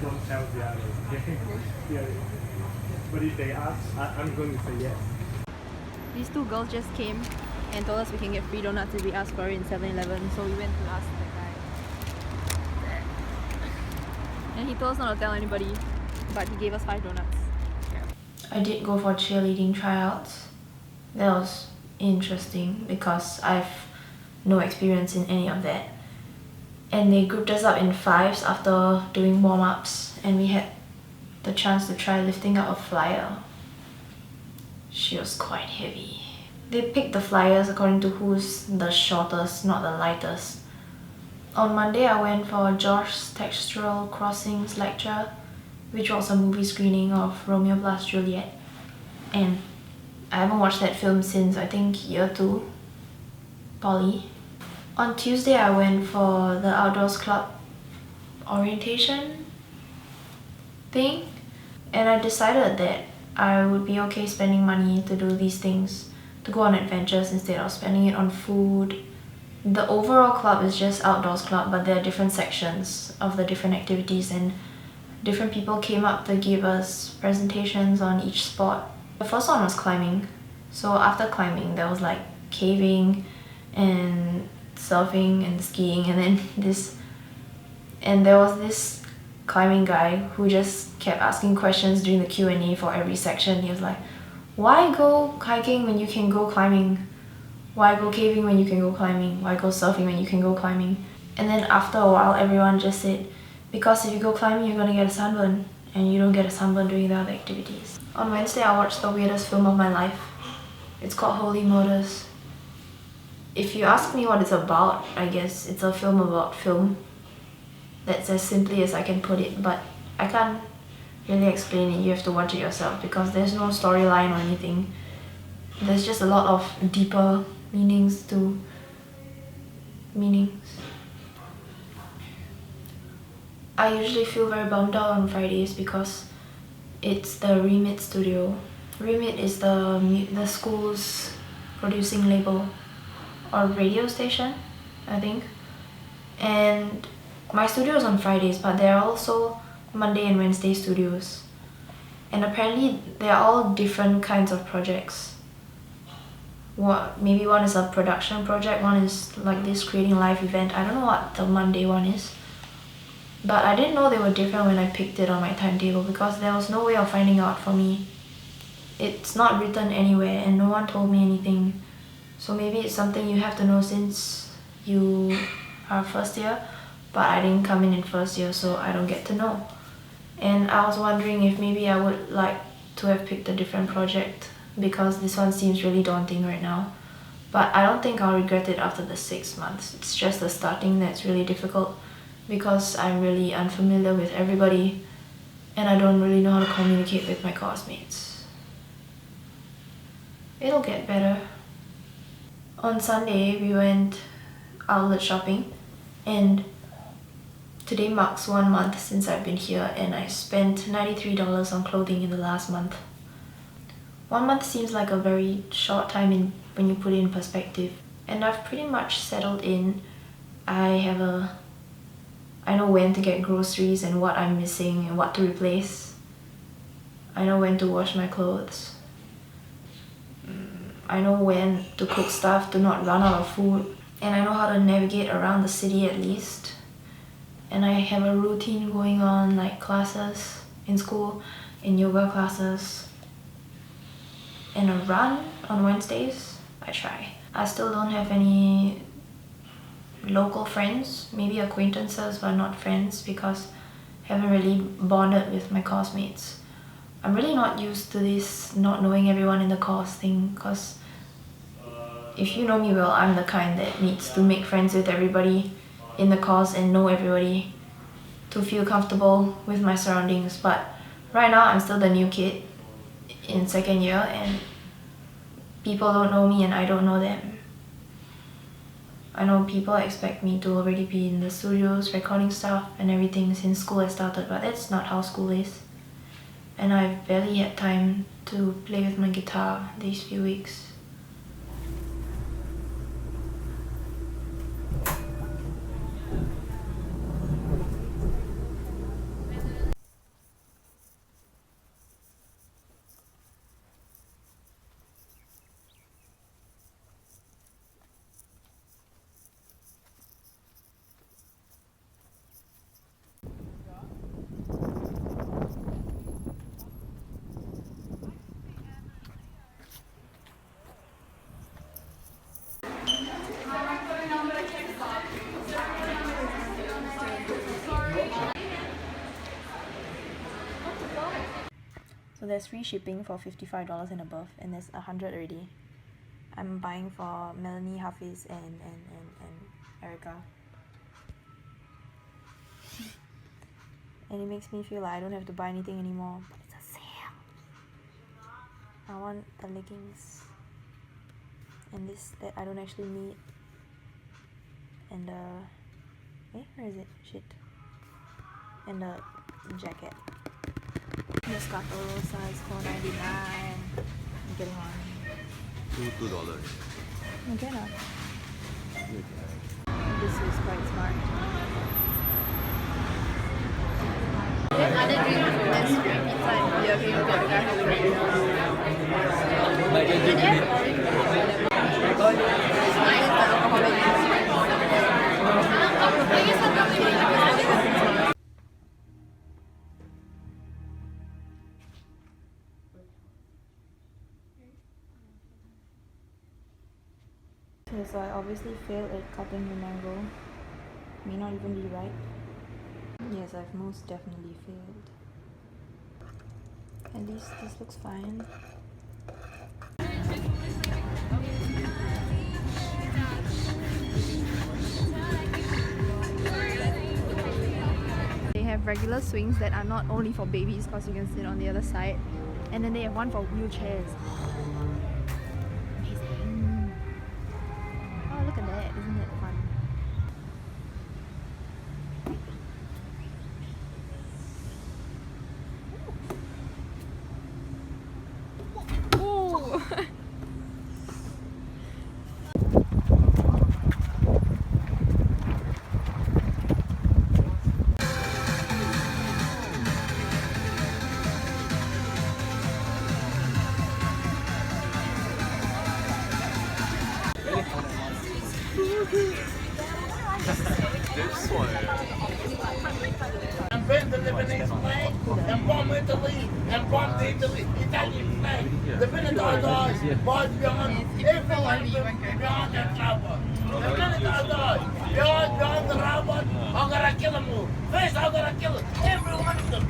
don't tell the others. Okay? Yeah. But if they ask, I'm going to say yes. These two girls just came and told us we can get free donuts if we ask for it in 7-Eleven, so we went to ask that guy. And he told us not to tell anybody, but he gave us 5 donuts. I did go for cheerleading tryouts. That was interesting because I've no experience in any of that. And they grouped us up in 5s after doing warm-ups, and we had the chance to try lifting up a flyer. She was quite heavy. They picked the flyers according to who's the shortest, not the lightest. On Monday I went for Josh's Textural Crossings lecture, which was a movie screening of Romeo plus Juliet. And I haven't watched that film since I think year 2, poly. On Tuesday I went for the Outdoors Club orientation thing, and I decided that I would be okay spending money to do these things, to go on adventures instead of spending it on food. The overall club is just Outdoors Club, but there are different sections of the different activities, and different people came up to give us presentations on each sport. The first one was climbing. So after climbing there was like caving and surfing and skiing, and then there was this climbing guy who just kept asking questions during the Q&A for every section. He was like, why go hiking when you can go climbing? Why go caving when you can go climbing? Why go surfing when you can go climbing? And then after a while everyone just said, because if you go climbing you're gonna get a sunburn, and you don't get a sunburn doing the other activities. On Wednesday I watched the weirdest film of my life. It's called Holy Motors. If you ask me what it's about, I guess it's a film about film. That's as simply as I can put it, but I can't really explain it. You have to watch it yourself because there's no storyline or anything. There's just a lot of deeper meanings. I usually feel very bummed out on Fridays because it's the Remit studio. Remit is the school's producing label or radio station, I think. And my studio is on Fridays, but there are also Monday and Wednesday studios. And apparently they're all different kinds of projects. Maybe one is a production project, one is like this creating live event. I don't know what the Monday one is. But I didn't know they were different when I picked it on my timetable because there was no way of finding out for me. It's not written anywhere and no one told me anything. So maybe it's something you have to know since you are first year, but I didn't come in first year, so I don't get to know. And I was wondering if maybe I would like to have picked a different project because this one seems really daunting right now. But I don't think I'll regret it after the 6 months. It's just the starting that's really difficult because I'm really unfamiliar with everybody and I don't really know how to communicate with my classmates. It'll get better. On Sunday we went outlet shopping, and today marks 1 month since I've been here and I spent $93 on clothing in the last month. 1 month seems like a very short time when you put it in perspective, and I've pretty much settled in. I know when to get groceries and what I'm missing and what to replace. I know when to wash my clothes. I know when to cook stuff to not run out of food. And I know how to navigate around the city at least. And I have a routine going on, like classes in school, in yoga classes, and a run on Wednesdays. I try. I still don't have any local friends, maybe acquaintances but not friends because I haven't really bonded with my classmates. I'm really not used to this not knowing everyone in the course thing because if you know me well, I'm the kind that needs to make friends with everybody in the course and know everybody to feel comfortable with my surroundings. But right now I'm still the new kid in 2nd year and people don't know me and I don't know them. I know people expect me to already be in the studios recording stuff and everything since school has started, but that's not how school is. And I've barely had time to play with my guitar these few weeks. So there's free shipping for $55 and above, and there's 100 already. I'm buying for Melanie, Hafiz, and Erica. And it makes me feel like I don't have to buy anything anymore, but it's a sale. I want the leggings and this that I don't actually need, and where is it? Shit. And the jacket. The Scato Rosa is $4.99. I'm getting one. $2. Okay now. This is quite smart. Then other drink, there's free pizza and beer. Can you get the guy who already knows? And they have orange juice. Mine is the alcoholic juice. I guess I'm not kidding. I guess Okay, so I obviously failed at cutting the mango. May not even be right. Yes, I've most definitely failed. At least this looks fine. they have regular swings that are not only for babies because you can sit on the other side, and then they have one for wheelchairs. Amazing. Oh, look at that, isn't it fun? Ooh. And bend the Lebanese flag, and bomb Italy, and bomb the Italian flag. The Benetton boys beyond everyone beyond the trouble. The Benetton beyond the robot, I'm gonna kill them all. First, I'm gonna kill every one of them.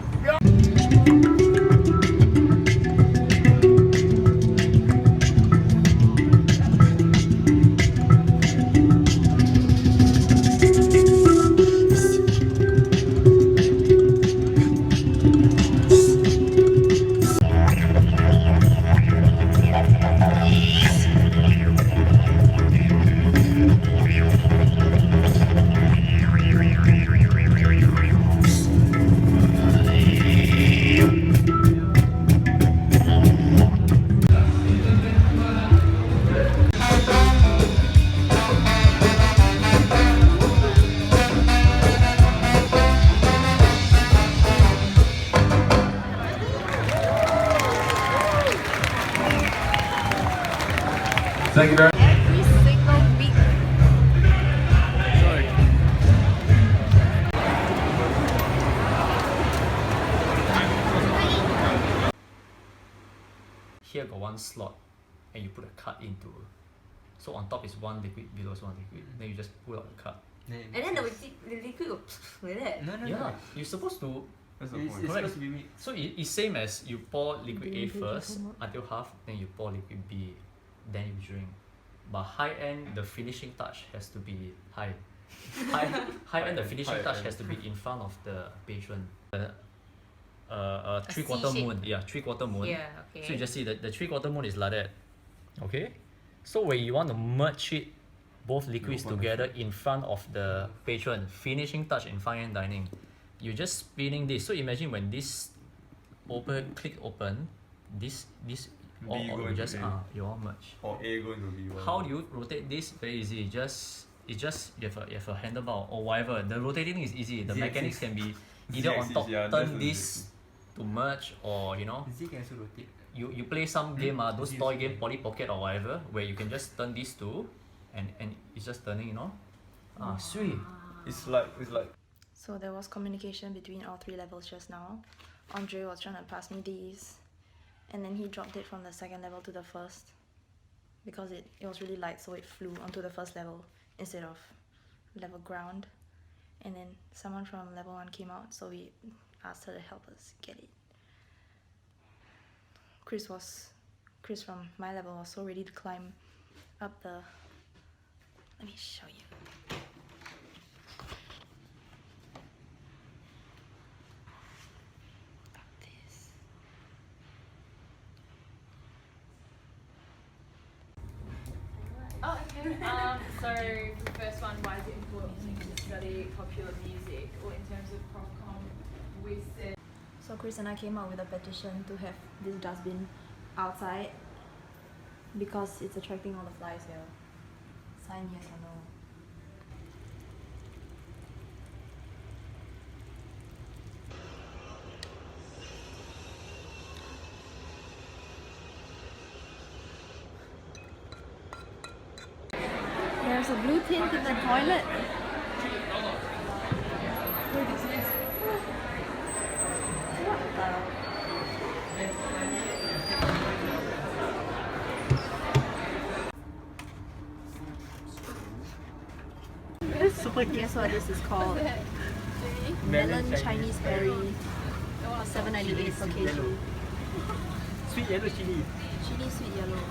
Thank you very much. Every single week. Here got one slot and you put a card into, so on top is one liquid, below is one liquid, then you just pull out the card. And then the liquid will like that. Yeah, you're supposed to. It's Correct. supposed to be mixed. So it's same as you pour liquid A first until half, then you pour liquid B, then you drink. But high end, the finishing touch has to be high. High end, the finishing touch has to be in front of the patron. Three-quarter C-shape. moon. Yeah, three-quarter moon. Yeah, okay. So you just see that the three-quarter moon is like that. Okay? So when you want to merge it, both liquids together in front of the patron, finishing touch in fine dining, you're just spinning this. So imagine when this click open, this or going you to just A. you all merge. Or A going to B1. How do you rotate this? Very easy. It's just you have a handlebar or whatever. The rotating is easy. The mechanics can be either on top, turn this to merge, or Z can also rotate. you play some game, those toy game, Polly Pocket or whatever, where you can just turn these two, and it's just turning, sweet. It's like So there was communication between all three levels just now. Andre was trying to pass me these, and then he dropped it from the second level to the first because it was really light, so it flew onto the first level instead of level ground. And then someone from level 1 came out, so we asked her to help us get it. Chris from my level was so ready to climb up the. Let me show you. This. Oh, okay. So the first one, why is it important to study popular music, or in terms of Profcom, we said. So Chris and I came up with a petition to have this dustbin outside because it's attracting all the flies here. Sign yes or no. There's a blue tint in the toilet. Guess what this is called? Melon Chinese berry. $7.98 per kg. Sweet yellow chili. Chili sweet yellow.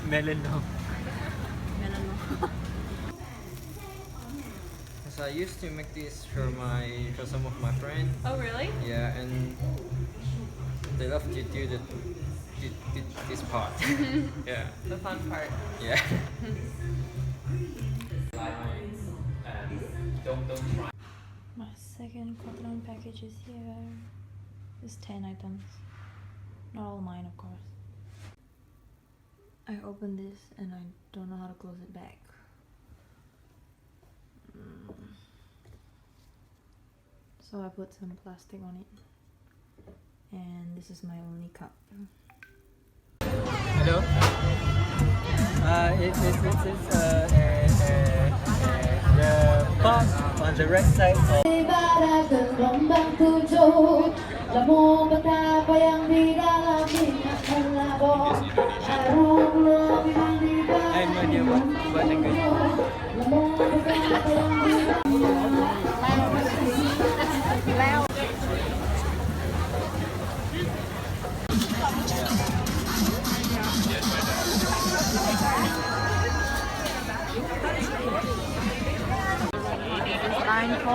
Melon no. Melon. So I used to make this for some of my friends. Oh really? Yeah, and they love to do this part. Yeah. The fun part. Yeah. Don't try. My second cotton package is here. There's 10 items. Not all mine, of course. I opened this and I don't know how to close it back. So I put some plastic on it. And this is my only cup. Hello. It's the park on the right side of. I have no idea what language. Line 4.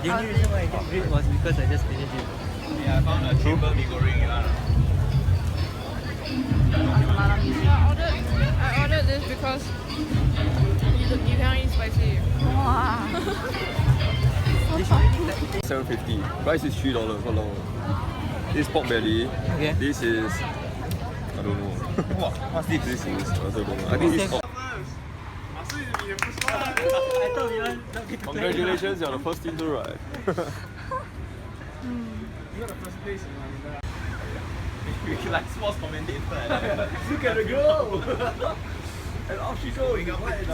The only reason why I get great was because I just finished it. Yeah, I found a cheaper mee goreng in Ireland. I ordered this because you can't eat spicy. Wow. $7.50. Price is $3. Hello. This is pork belly. Okay. This is I don't know. What's this? This is I also don't know. I think it's pork. I thought we all not get to play. Congratulations, you're the first team to ride. You're the first place in my We like sports commentator. Look at the girl! And off she going up like this.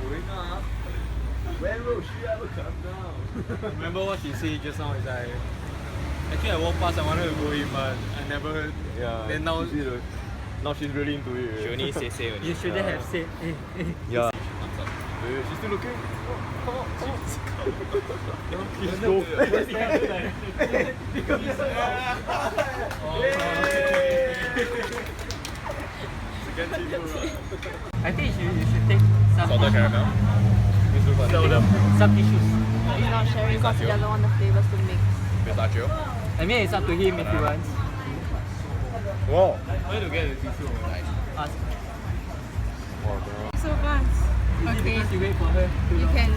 Going up. When will she ever come down? Remember what she said just now? Is like, actually I walked past, I wanted to go in, but I never. Yeah. Then now now she's really into it. She only say only. you shouldn't have said. Yeah. She's still looking. Come on. Please go. I think you should take some Salted caramel. some tissues. He's not sharing because he doesn't want the flavors to mix. Pistachio. I mean, it's up to him if he wants. Wow. Where to get the tissue? Like, Ask. So fast. Okay. Because you wait for her too You long. can.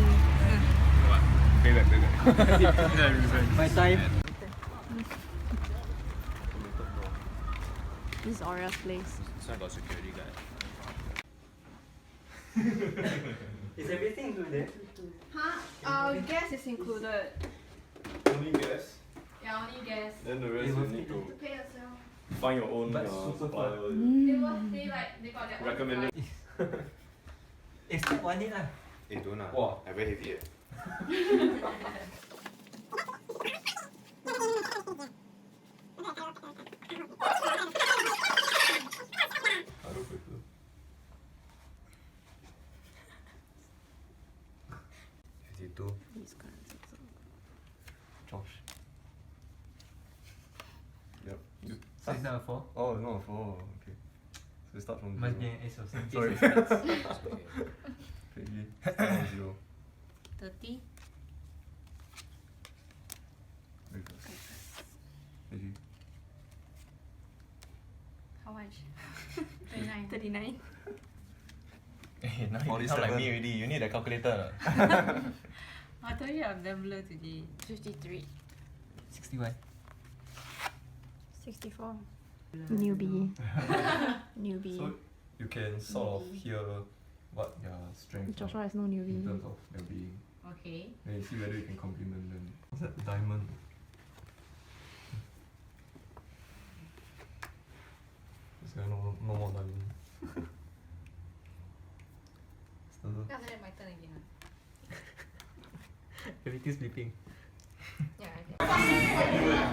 Payback. My time. This is Aura's place. This one got security guard. Is everything included? Huh? Gas is included. Only gas. Yeah, only gas. Then the rest you need to Pay yourself. find your own But super supplier. They got their own. Recommended. It's step one it lah. Eh, don't lah. Wow. I very heavy. Aduh, betul. 52. These cards also. Josh. Yep. So it's not a 4? Oh, no, 4. Okay. So we start from Must be 0. an ace of some Sorry. ace of spades. Crazy. Start from 0. 30. Very fast. Crazy. How much? 39. 39. Hey, now you 47. sound like me already. You need a calculator. I told you I'm gambler today. 53. 61. 64. Newbie. Newbie. So you can sort of hear what their strengths Joshua are has no in newbie. terms of their being. Okay. Then you see whether you can compliment them. What's that? Diamond. This guy no more diamond. Still After that, my turn again. Everything's sleeping. Yeah, okay.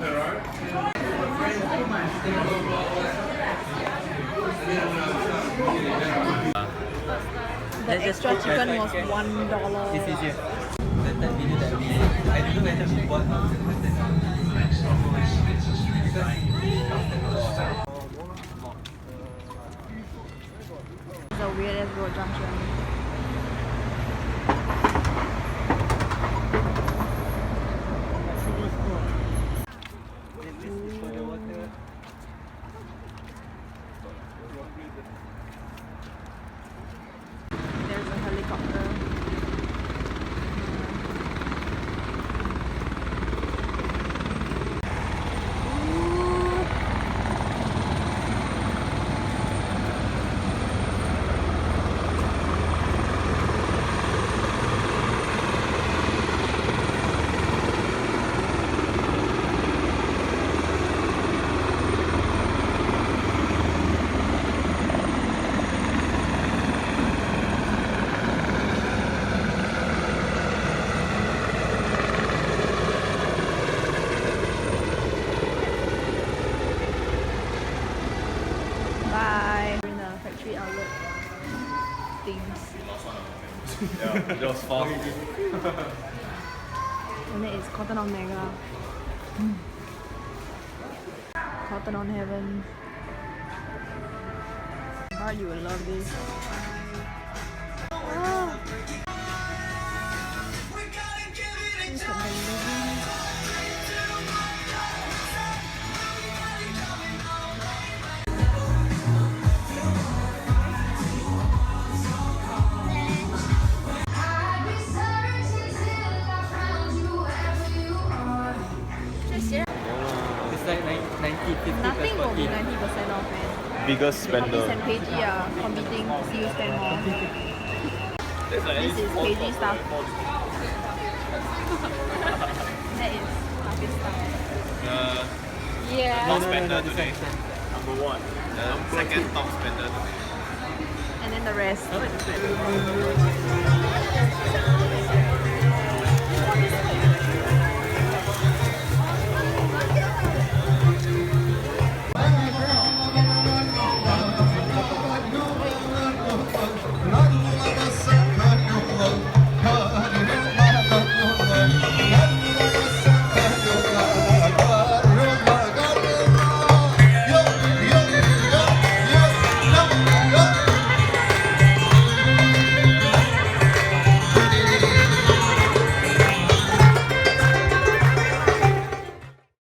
The extra chicken was $1. It's easier. That video that we... I don't know whether we bought or It's the weirdest road junction. This is for the water. There's a helicopter. Bye. We're in the factory outlet things. Yeah, just fast. And then it's Cotton On Mega. Cotton On Heaven. God, you will love this. Ah. Look at the living. It's like 90, 50 Nothing will be 40. 90% off, man. Biggest Office spender. and Paige are competing to see who spend more. This is Paige stuff. That is Office stuff. Yeah. No, this one. Number 1. The second top spender today. And then the rest. How much is that?